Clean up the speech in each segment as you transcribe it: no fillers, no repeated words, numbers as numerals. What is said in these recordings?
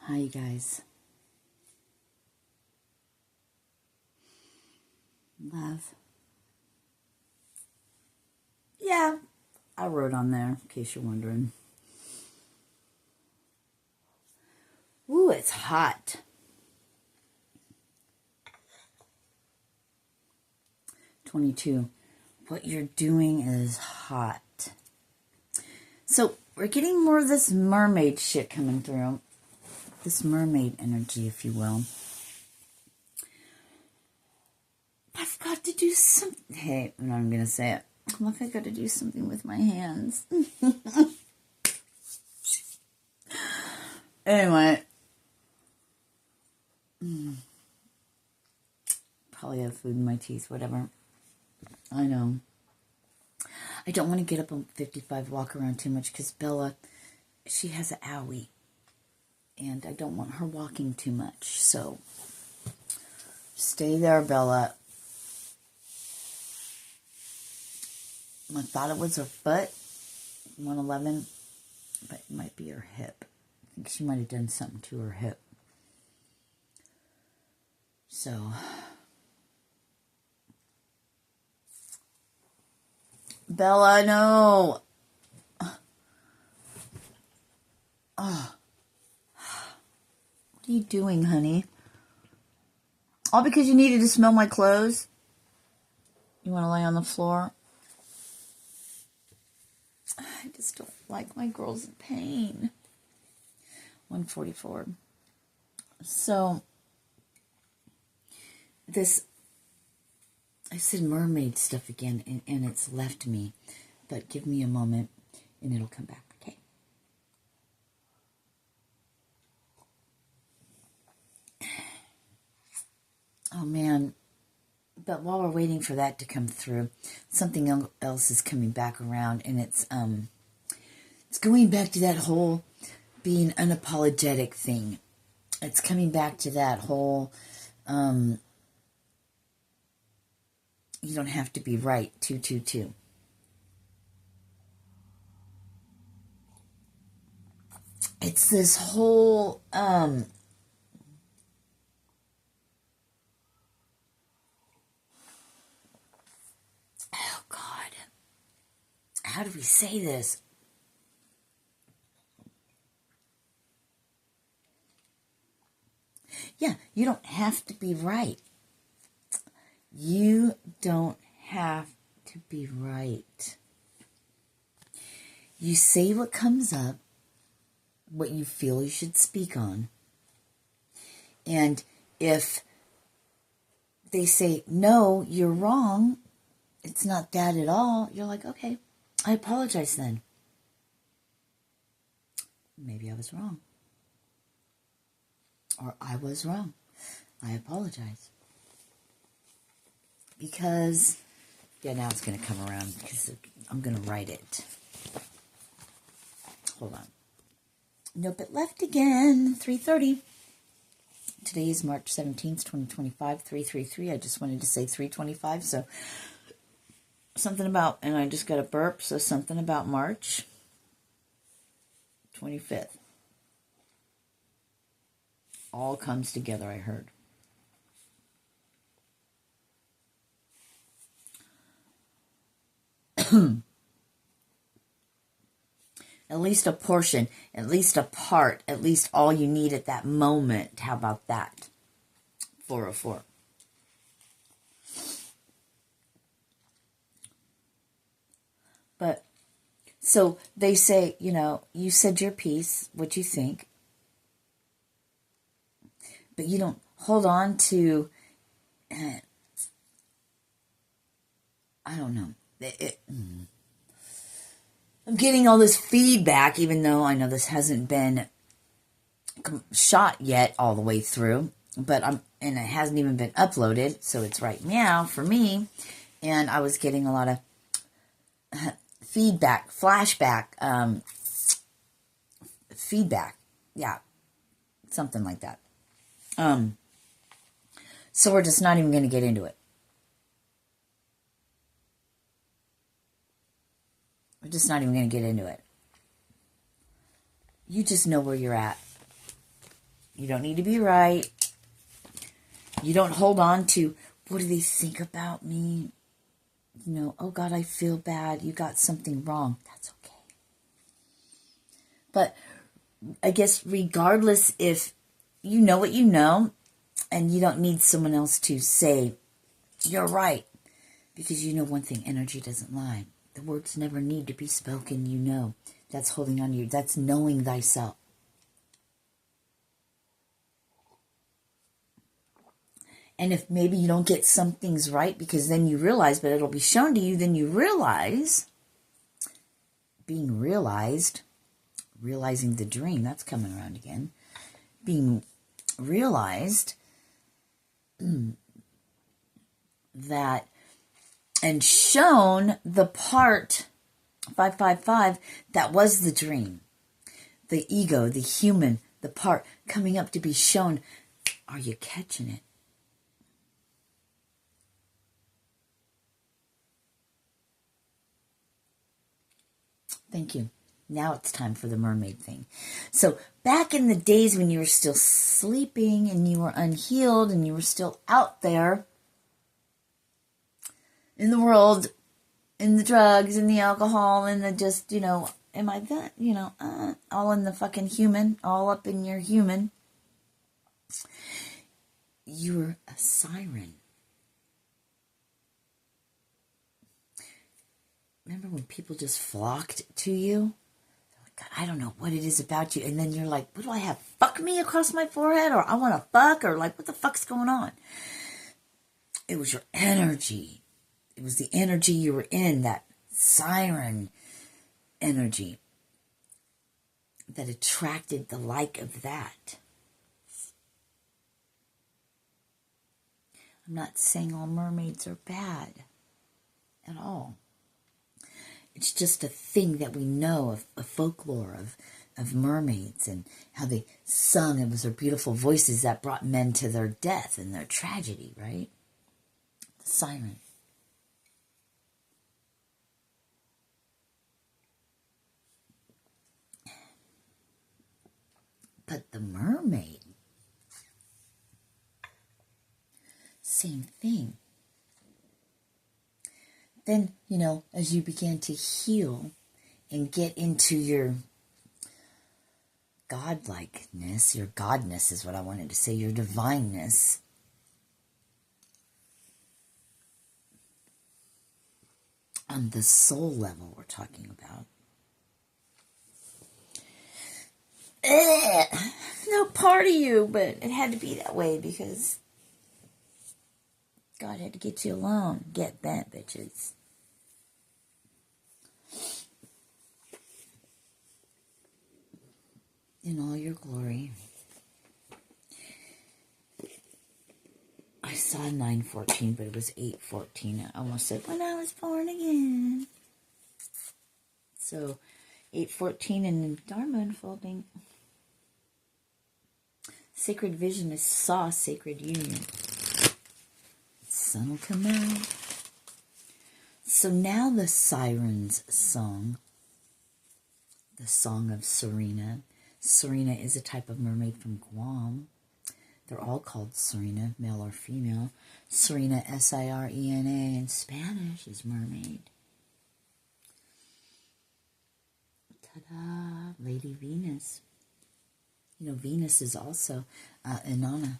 Hi, you guys. Love. Yeah, I wrote on there, in case you're wondering. Ooh, it's hot. "22. What you're doing is hot." So, we're getting more of this mermaid shit coming through. This mermaid energy, if you will. I've got to do something. Hey, I'm not going to say it. Look, I got to do something with my hands. Anyway. Probably have food in my teeth, whatever. I know. I don't want to get up on 55, walk around too much, because Bella, she has an owie. And I don't want her walking too much. So, stay there, Bella. I thought it was her foot, 111, but it might be her hip. I think she might have done something to her hip. So, Bella, no. Oh. What are you doing, honey? All because you needed to smell my clothes? You want to lay on the floor? I just don't like my girls in pain. 144. So, this, I said mermaid stuff again, and it's left me. But give me a moment, and it'll come back, okay? Oh, man. But while we're waiting for that to come through, something else is coming back around, and it's going back to that whole being unapologetic thing. It's coming back to that whole, you don't have to be right, 222. It's this whole, oh God, how do we say this? Yeah, you don't have to be right. You don't have to be right. You say what comes up, what you feel you should speak on. And if they say, no, you're wrong, it's not that at all, you're like, okay, I apologize then. Maybe I was wrong. Or I was wrong. I apologize. Because, yeah, now it's going to come around because I'm going to write it. Hold on. Nope, it left again. 3:30. Today is March 17th, 2025, 333. I just wanted to say 325, so something about, and I just got a burp, so something about March 25th. All comes together, I heard. At least a portion, at least a part, at least all you need at that moment. How about that? 404. But, so they say, you know, you said your piece, what you think, but you don't hold on to, I don't know. I'm getting all this feedback, even though I know this hasn't been shot yet all the way through, but and it hasn't even been uploaded, so it's right now for me, and I was getting a lot of feedback, flashback, feedback, yeah, something like that. So we're just not even going to get into it. We're just not even going to get into it. You just know where you're at. You don't need to be right. You don't hold on to, what do they think about me? You know, oh God, I feel bad. You got something wrong. That's okay. But I guess regardless if you know what you know, and you don't need someone else to say, you're right. Because you know one thing, energy doesn't lie. The words never need to be spoken, you know. That's holding on to you. That's knowing thyself. And if maybe you don't get some things right, because then you realize, but it'll be shown to you, then you realize, being realized, realizing the dream, that's coming around again, being realized that, and shown the part, 555, that was the dream. The ego, the human, the part coming up to be shown. Are you catching it? Thank you. Now it's time for the mermaid thing. So back in the days when you were still sleeping and you were unhealed and you were still out there in the world, in the drugs, in the alcohol, in the just, you know, am I that, you know, all in the fucking human, all up in your human. You were a siren. Remember when people just flocked to you? God, I don't know what it is about you. And then you're like, what do I have? Fuck me across my forehead? Or I want to fuck? Or like, what the fuck's going on? It was your energy. It was the energy you were in, that siren energy that attracted the like of that. I'm not saying all mermaids are bad at all. It's just a thing that we know of folklore, of mermaids and how they sung. It was their beautiful voices that brought men to their death and their tragedy, right? The siren. But the mermaid, same thing. Then, you know, as you began to heal and get into your godlikeness, your godness is what I wanted to say, your divineness, on the soul level we're talking about. No part of you, but it had to be that way because God had to get you alone. Get bent, bitches. In all your glory. I saw 9:14, but it was 8:14. I almost said, when I was born again. So, 8:14 and Dharma unfolding. Sacred vision is saw sacred union. Sun will come out. So now the sirens song, the song of Sirena. Sirena is a type of mermaid from Guam. They're all called Sirena, male or female. Sirena, S-I-R-E-N-A, in Spanish is mermaid. Ta-da! Lady Venus. You know, Venus is also Inanna.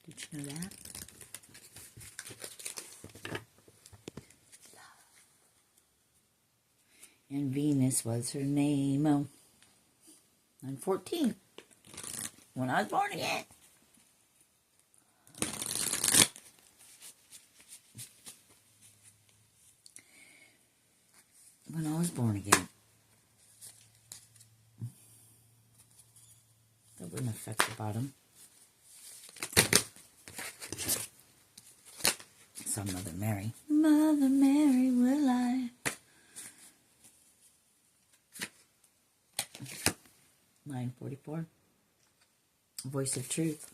Did you know that? And Venus was her name. I'm 14. When I was born again. When I was born again. That wouldn't affect the bottom. So Mother Mary. Mother Mary, will I? 9:44. Voice of truth.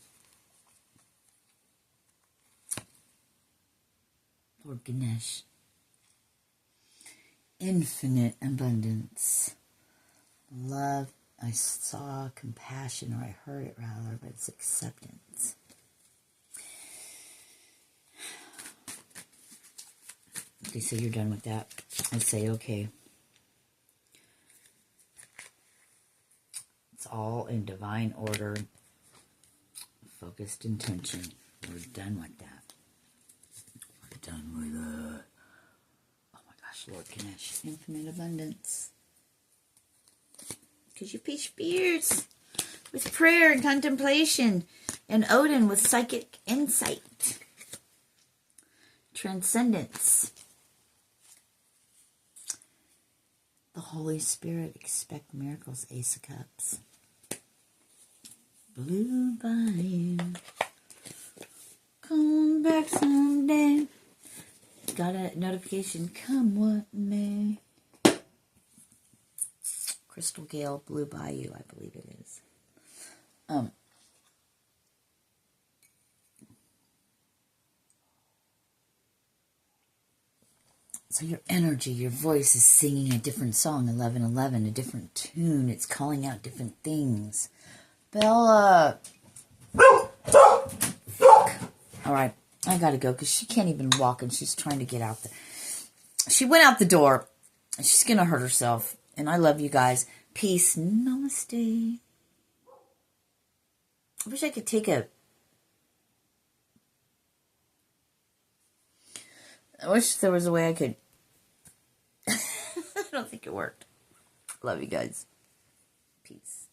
Lord Ganesh. Infinite abundance. Love, I saw compassion, or I heard it rather, but it's acceptance. Okay, so you're done with that. I say, okay. It's all in divine order, focused intention. We're done with that. We're done with that. Oh my gosh, Lord Ganesh, infinite abundance. Because you peach fears with prayer and contemplation, and Odin with psychic insight. Transcendence. The Holy Spirit, expect miracles, Ace of Cups. Blue Bayou, come back someday. Got a notification, come what may. Crystal Gale, Blue Bayou, I believe it is. So your energy, your voice is singing a different song, 1111, a different tune. It's calling out different things. Bella! All right, I gotta go because she can't even walk and she's trying to get out there. She went out the door and she's gonna hurt herself. And I love you guys. Peace. Namaste. I wish I could take a... I wish there was a way I could... I don't think it worked. Love you guys. Peace.